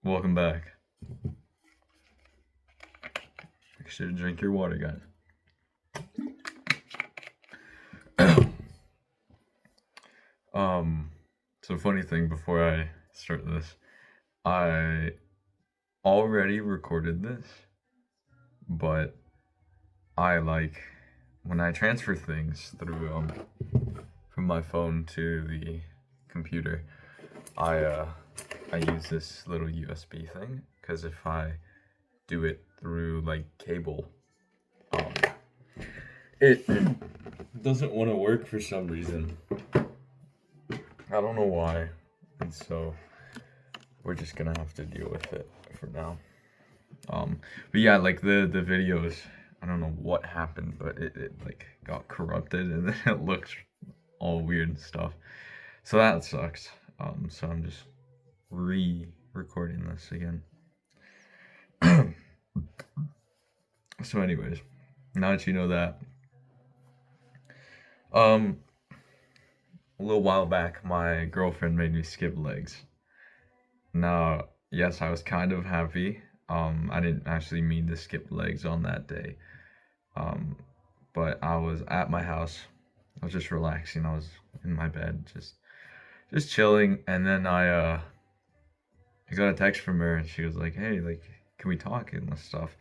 Welcome back. Make sure to drink your water, guys. um, so funny thing before I start this, I already recorded this, but I when I transfer things through from my phone to the computer, I I use this little USB thing because if I do it through like cable, um, it doesn't want to work for some reason. I don't know why, and so we're just gonna have to deal with it for now. But yeah, like the videos, I don't know what happened, but it like got corrupted and then it looks all weird and stuff. So that sucks. So I'm just re-recording this again. So, anyways, now that you know that, um, a little while back, my girlfriend made me skip legs. Now, yes, I was kind of happy. I didn't actually mean to skip legs on that day. Um, but I was at my house. I was just relaxing. I was in my bed, just chilling. And then I got a text from her, and she was like, "Hey, like, can we talk and this stuff?"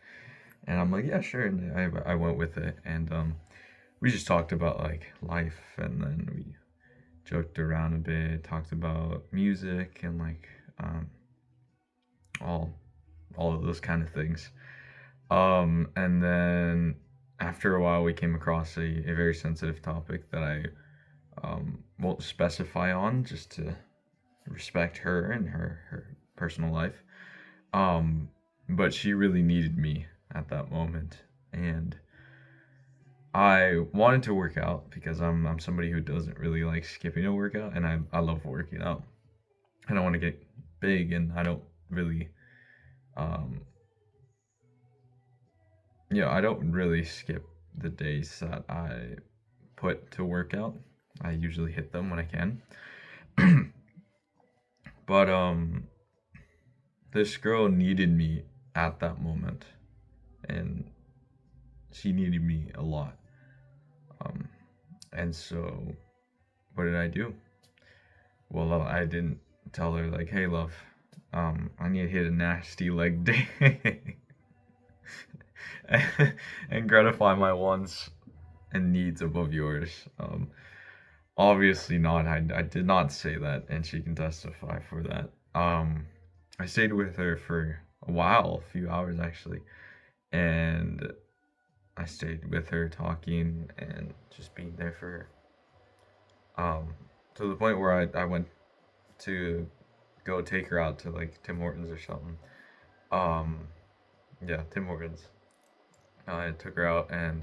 And I'm like, "Yeah, sure." And I went with it, and we just talked about like life, and then we joked around a bit, talked about music, and like all all of those kind of things. And then after a while, we came across a very sensitive topic that I won't specify on just to respect her and her personal life. Um, but she really needed me at that moment, and I wanted to work out because I'm somebody who doesn't really like skipping a workout, and I love working out. I don't want to get big, and I don't really um, I don't really skip the days that I put to work out. I usually hit them when I can. But this girl needed me at that moment, and she needed me a lot. Um, and so what did I do? Well, I didn't tell her like, "Hey, love, I need to hit a nasty leg day." And gratify my wants and needs above yours. Obviously not. I did not say that, and she can testify for that. I stayed with her for a while, a few hours actually, and I stayed with her talking and just being there for her. To the point where I went to go take her out to like Tim Hortons or something. Um, yeah, Tim Hortons. I took her out and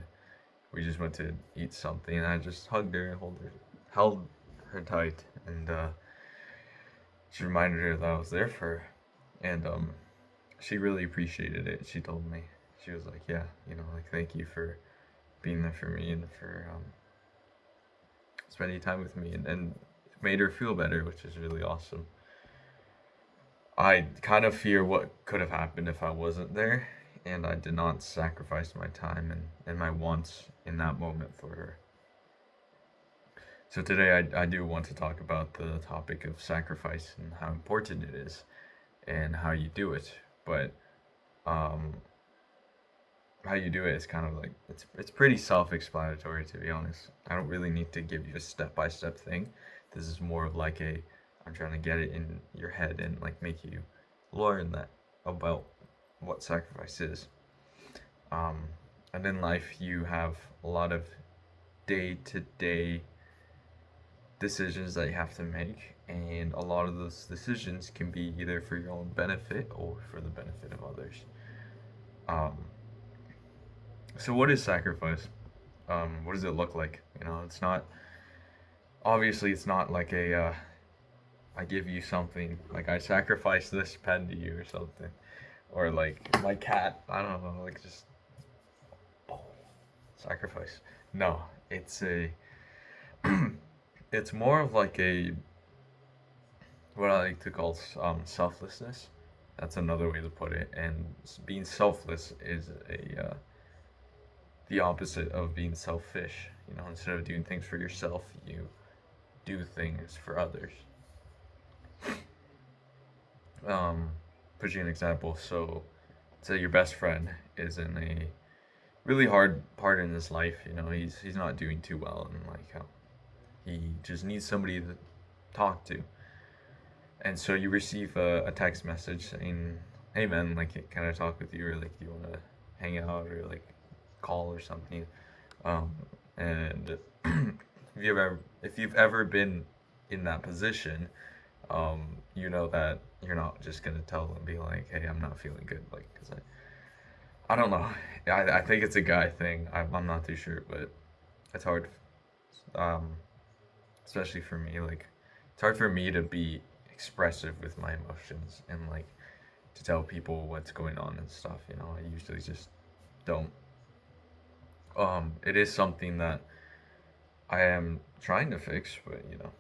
we just went to eat something, and I just hugged her and held her tight, and just reminded her that I was there for her, and she really appreciated it. She told me, she was like, "Yeah, like thank you for being there for me and for spending time with me," and it made her feel better, which is really awesome. I kind of fear what could have happened if I wasn't there, and I did not sacrifice my time and my wants in that moment for her. So today I do want to talk about the topic of sacrifice and how important it is and how you do it. But um, how you do it is kind of like it's pretty self-explanatory, to be honest. I don't really need to give you a step-by-step thing. This is more of like I'm trying to get it in your head and like make you learn that about what sacrifice is. Um, and in life you have a lot of day-to-day decisions that you have to make, and a lot of those decisions can be either for your own benefit or for the benefit of others. Um, so, what is sacrifice? What does it look like? It's not obviously it's not like I give you something like I sacrifice this pen to you or something, or like my cat. I don't know, like just sacrifice. No, it's a it's more of like a what I like to call selflessness. That's another way to put it. And being selfless is the opposite of being selfish. You know, instead of doing things for yourself, you do things for others. Um, put you an example. So, say your best friend is in a really hard part in his life. You know, he's not doing too well, and like he just needs somebody to talk to. And so you receive a text message saying, "Hey man, like can I talk with you, or like do you want to hang out, or like call or something?" Um, and if you've ever been in that position, you know that you're not just gonna tell them, be like, "Hey, I'm not feeling good," like because I don't know. I think it's a guy thing. I'm not too sure, but it's hard, um, especially for me. Like, it's hard for me to be expressive with my emotions and like to tell people what's going on and stuff. You know, I usually just don't. It is something that I am trying to fix, but you know,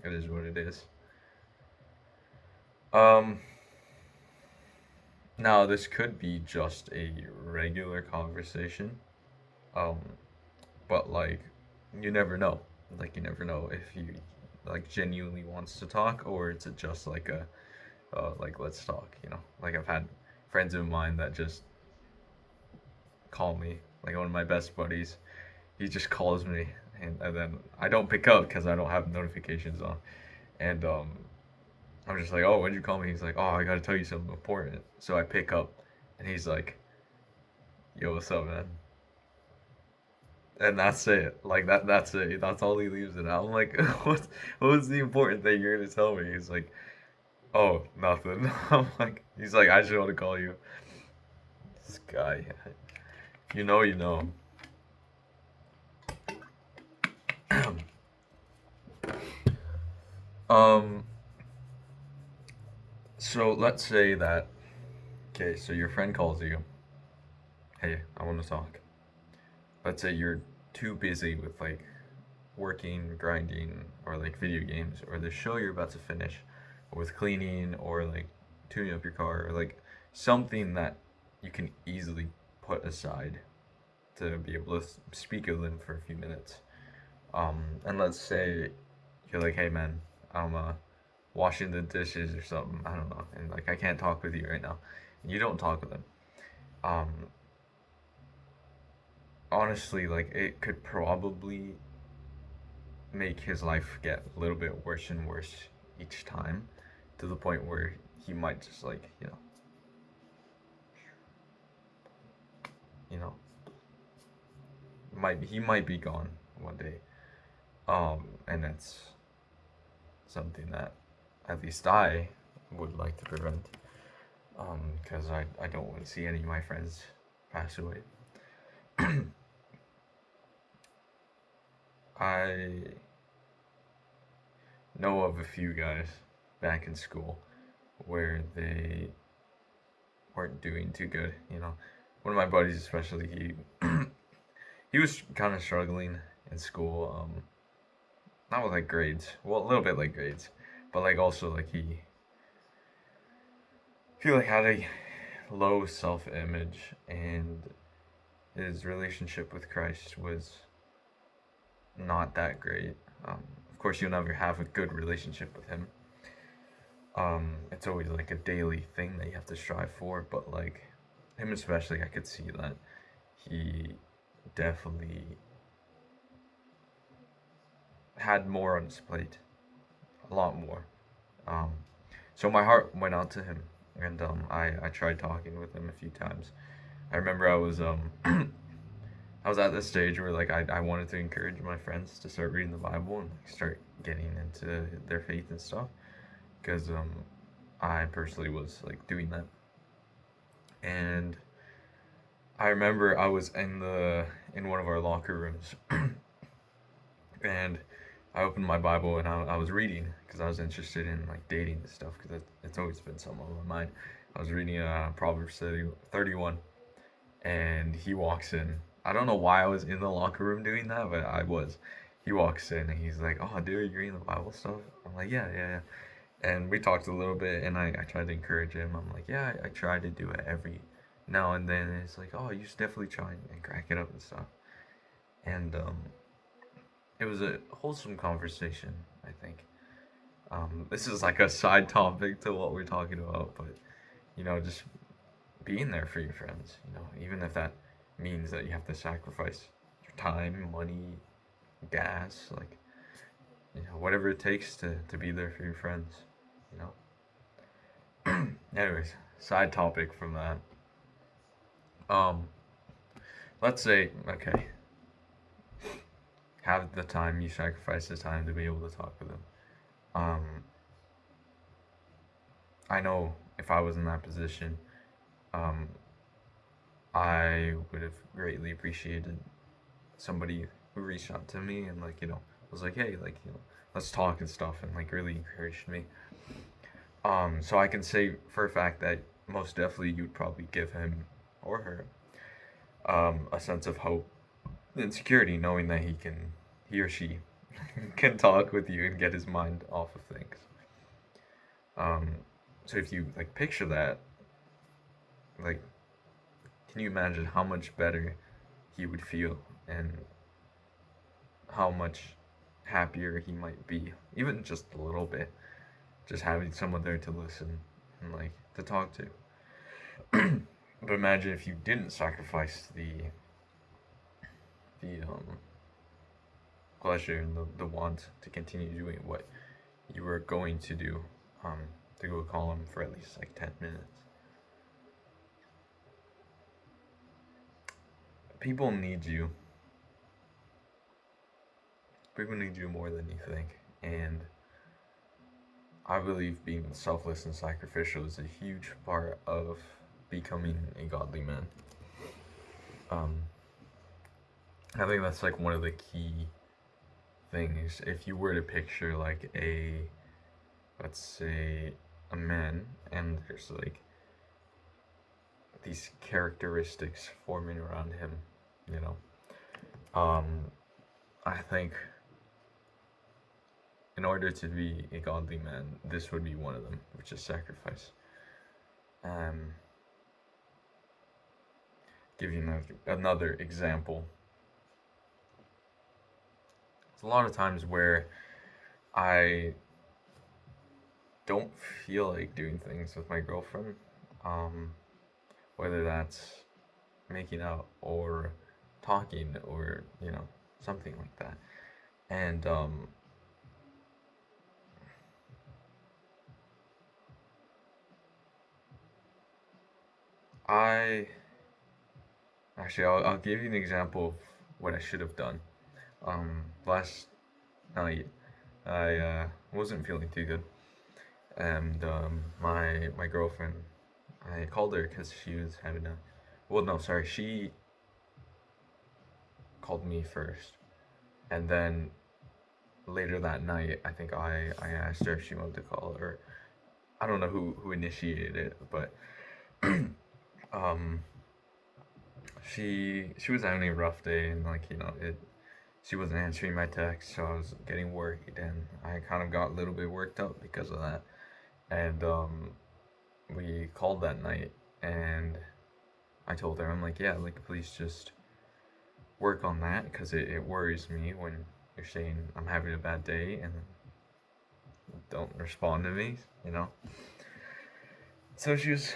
it is what it is. Um, Now this could be just a regular conversation. Um, but like, you never know. Like, you never know if he like genuinely wants to talk, or it's just like a like let's talk. You know, like I've had friends of mine that just call me. Like one of my best buddies, he just calls me, and then I don't pick up because I don't have notifications on, and I'm just like, oh, when'd you call me? He's like, oh, I gotta tell you something important. So I pick up, and he's like, yo, what's up, man? And that's it. Like that's it. That's all he leaves it out. I'm like, what's the important thing you're gonna tell me? He's like, oh, nothing. I'm like, he's like, I just want to call you. This guy, you know, you know. um, so let's say that, okay, so your friend calls you, hey, I want to talk. Let's say you're too busy with like working, grinding, or like video games, or the show you're about to finish, or with cleaning, or like tuning up your car, or like something that you can easily put aside to be able to speak with them for a few minutes. And let's say you're like, hey man, I'm washing the dishes or something. I don't know, and like I can't talk with you right now, and you don't talk with them. Um, Honestly, like it could probably make his life get a little bit worse and worse each time, to the point where he might just like you know he might be gone one day. And that's something that at least I would like to prevent. Because I don't want to see any of my friends pass away. I know of a few guys back in school where they weren't doing too good. You know, one of my buddies, especially, he was kind of struggling in school. Not with like grades, well, a little bit like grades, but like also like he feel like had a low self image, and his relationship with Christ was not that great. Of course, you'll never have a good relationship with him. It's always like a daily thing that you have to strive for, but like him especially, I could see that he definitely had more on his plate, a lot more. Um, so my heart went out to him, and I tried talking with him a few times. I remember I was I was at this stage where like I wanted to encourage my friends to start reading the Bible and like, start getting into their faith and stuff, because I personally was like doing that. And I remember I was in one of our locker rooms, and I opened my Bible and I was reading because I was interested in like dating and stuff, because it's always been something on my mind. I was reading Proverbs 31, and he walks in. I don't know why I was in the locker room doing that, but I was. He walks in and he's like, "Oh, dude, you're reading the Bible stuff?" I'm like, "Yeah, yeah, yeah." And we talked a little bit, and I tried to encourage him. I'm like, yeah, I try to do it every now and then. And it's like, oh, you should definitely try and crack it up and stuff. And it was a wholesome conversation, I think. This is like a side topic to what we're talking about, but just being there for your friends, even if that means that you have to sacrifice your time, money, gas, like, whatever it takes to be there for your friends, you know. Anyways, side topic from that. Um, let's say, okay, have the time, you sacrifice the time to be able to talk with them. Um, I know if I was in that position, um, I would have greatly appreciated somebody who reached out to me and like was like, hey, like let's talk and stuff, and like really encouraged me. So I can say for a fact that most definitely you'd probably give him or her a sense of hope and security, knowing that he or she can talk with you and get his mind off of things. Um, so if you like picture that, like, can you imagine how much better he would feel and how much happier he might be, even just a little bit, just having someone there to listen and like to talk to. But imagine if you didn't sacrifice the pleasure and the want to continue doing what you were going to do, um, to go call him for at least like 10 minutes. People need you. People need you more than you think, and I believe being selfless and sacrificial is a huge part of becoming a godly man. Um, I think that's like one of the key things. If you were to picture like let's say, a man, and there's like these characteristics forming around him, you know, um, I think in order to be a godly man, this would be one of them, which is sacrifice. Um, give you another example. There's a lot of times where I don't feel like doing things with my girlfriend, um, whether that's making out or talking or something like that. And I actually I'll give you an example of what I should have done. Last night I wasn't feeling too good, and my girlfriend, I called her because she was having a, well, no, sorry, she called me first, and then later that night I think I asked her if she wanted to call, or I don't know who initiated it, but um she was having a rough day, and like it she wasn't answering my text, so I was getting worried, and I kind of got a little bit worked up because of that. And we called that night, and I told her, I'm like, yeah, like, please just work on that, because it worries me when you're saying I'm having a bad day and don't respond to me, you know? So she was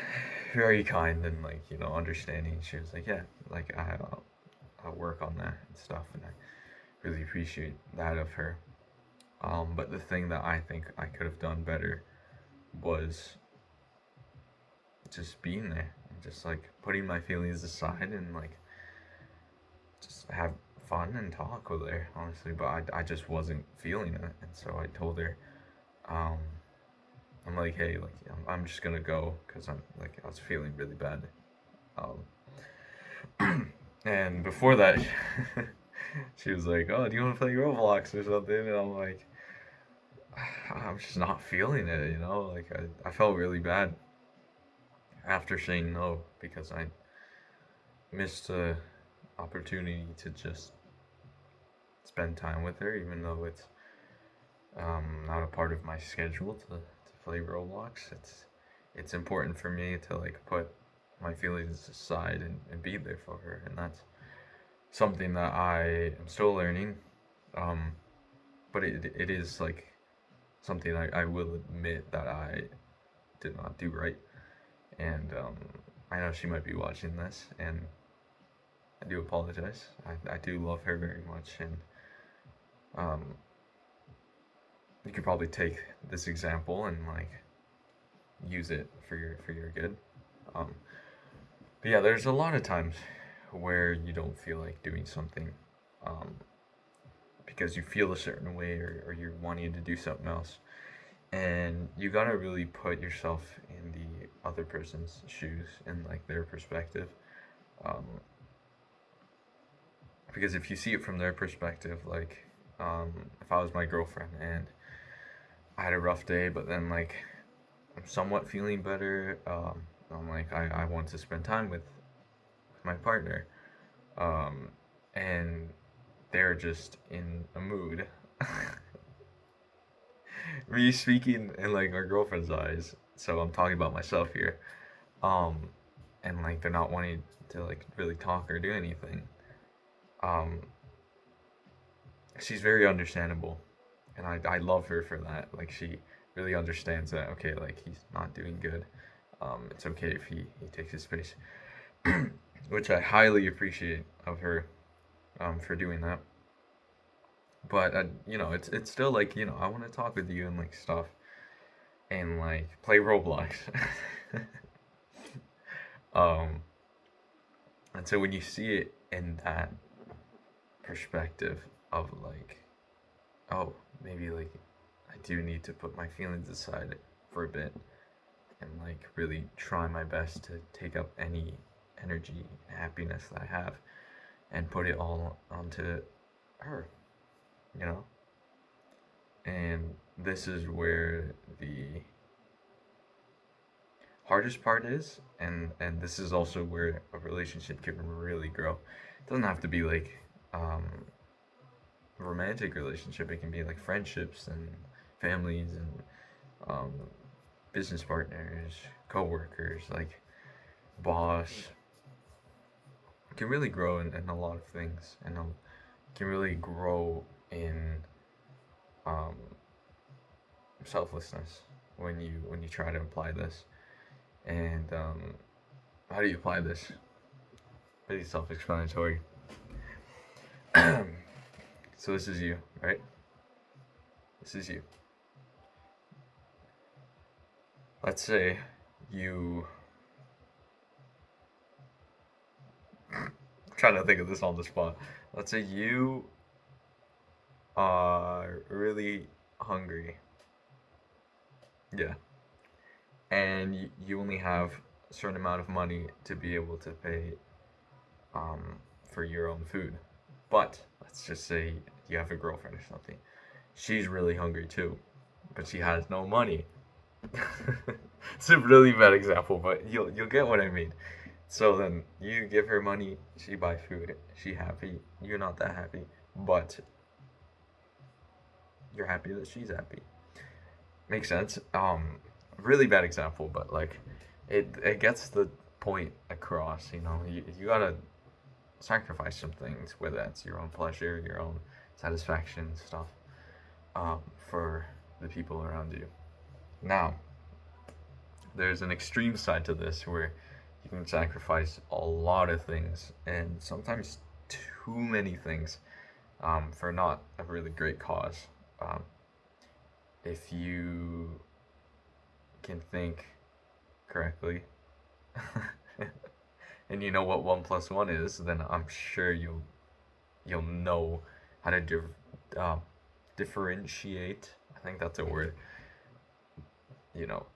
very kind and, like, understanding. She was like, yeah, like, I'll work on that and stuff, and I really appreciate that of her. But the thing that I think I could have done better was just being there and just like putting my feelings aside and like just have fun and talk with her, honestly. But I just wasn't feeling it, and so I told her, um, I'm like, hey, like I'm just gonna go because I was feeling really bad. And before that, she was like, oh, do you want to play Roblox or something? And I'm like, I'm just not feeling it, Like I felt really bad after saying no because I missed the opportunity to just spend time with her, even though it's not a part of my schedule to play Roblox, it's important for me to like put my feelings aside and be there for her, and that's something that I am still learning. Um, but it is like something I will admit that I did not do right, and I know she might be watching this, and I do apologize. I do love her very much, and um, you could probably take this example and like use it for your good. Um, but yeah, there's a lot of times where you don't feel like doing something um, because you feel a certain way, or you're wanting to do something else, and you gotta really put yourself in the other person's shoes and like their perspective. Um, because if you see it from their perspective, like if I was my girlfriend and I had a rough day, but then like I'm somewhat feeling better. I'm like I want to spend time with my partner, um, and they're just in a mood. Me speaking in like my girlfriend's eyes, so I'm talking about myself here. Um, and like they're not wanting to like really talk or do anything. Um, she's very understandable, and I love her for that. Like she really understands that. Okay, like he's not doing good. It's okay if he takes his space, which I highly appreciate of her for doing that. But it's still like I want to talk with you and like stuff and like play Roblox. um, and so when you see it in that perspective of like, oh, maybe like I do need to put my feelings aside for a bit and like really try my best to take up any energy, happiness that I have and put it all onto her, you know? And this is where the hardest part is, and this is also where a relationship can really grow. It doesn't have to be like um romantic relationship. It can be like friendships and families and um business partners, co-workers, like boss. It can really grow in a lot of things, and can really grow in um selflessness when you try to apply this. And how do you apply this? Pretty self-explanatory. So this is you, right? This is you. Let's say you. I'm trying to think of this on the spot. Let's say you are really hungry. Yeah. And you only have a certain amount of money to be able to pay for your own food. But let's just say you have a girlfriend or something. She's really hungry too, but she has no money. It's a really bad example, but you'll get what I mean. So then you give her money, she buy food, she happy, you're not that happy, but you're happy that she's happy. Makes sense. Really bad example, but like it gets the point across. You gotta sacrifice some things, whether that's your own pleasure, your own satisfaction, stuff, for the people around you. Now, there's an extreme side to this where you can sacrifice a lot of things, and sometimes too many things, for not a really great cause. Um, if you can think correctly and you know what 1 plus 1 is, then I'm sure you'll know how to differentiate. I think that's a word.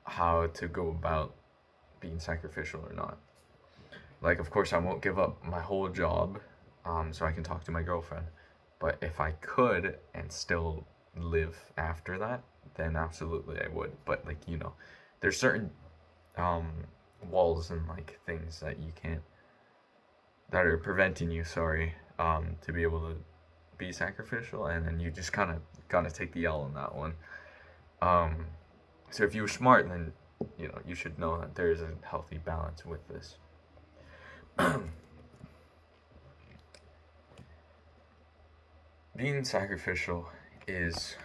How to go about being sacrificial or not. Like, of course, I won't give up my whole job, so I can talk to my girlfriend. But if I could and still live after that, then absolutely I would. But like, there's certain um, walls and like things that you can't, that are preventing you, sorry, to be able to be sacrificial, and then you just kind of gotta take the L on that one. Um, So if you're smart, then you should know that there is a healthy balance with this. Being sacrificial is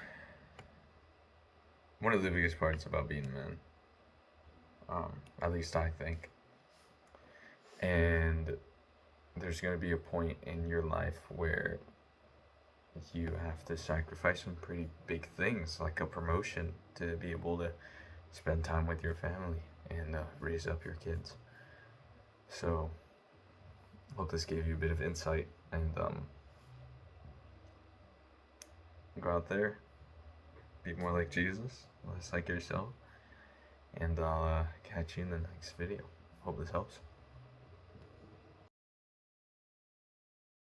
one of the biggest parts about being a man. At least I think. And there's going to be a point in your life where you have to sacrifice some pretty big things, like a promotion, to be able to spend time with your family and raise up your kids. So, hope this gave you a bit of insight, and go out there, be more like Jesus, less like yourself, and I'll catch you in the next video. Hope this helps.